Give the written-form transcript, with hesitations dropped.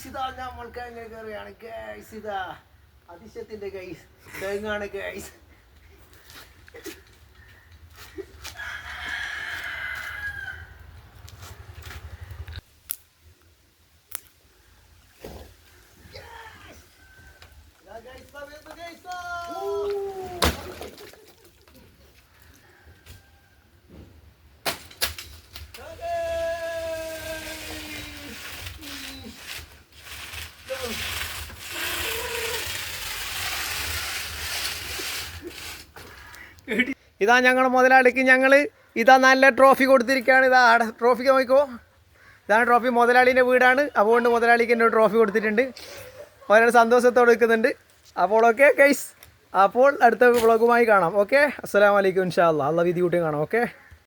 ഇതാ നമ്മൾ കിഴങ്ങ് കയറിയാണ് ഗൈസ്. ഇതാ അതിശയത്തിന്റെ ഗൈസ് കിഴങ്ങാണ് ഗൈസ്. ഇതാ ഞങ്ങൾ മുതലാളിക്ക് ഞങ്ങൾ ഇതാ നല്ല ട്രോഫി കൊടുത്തിരിക്കുകയാണ്. ഇതാ ട്രോഫിക്ക് നോക്കിക്കോ, ഇതാണ് ട്രോഫി. മുതലാളീൻ്റെ വീടാണ്, അതുകൊണ്ട് മുതലാളിക്ക് എൻ്റെ ട്രോഫി കൊടുത്തിട്ടുണ്ട്. വളരെ സന്തോഷത്തോടെ നിൽക്കുന്നുണ്ട്. അപ്പോൾ ഓക്കെ ഗൈസ്, അപ്പോൾ അടുത്ത വ്ളോഗുമായി കാണാം. ഓക്കെ, അസ്സലാമു അലൈക്കും. ഇൻഷാ അല്ലാഹ് വിധി കൂട്ടി കാണാം. ഓക്കെ.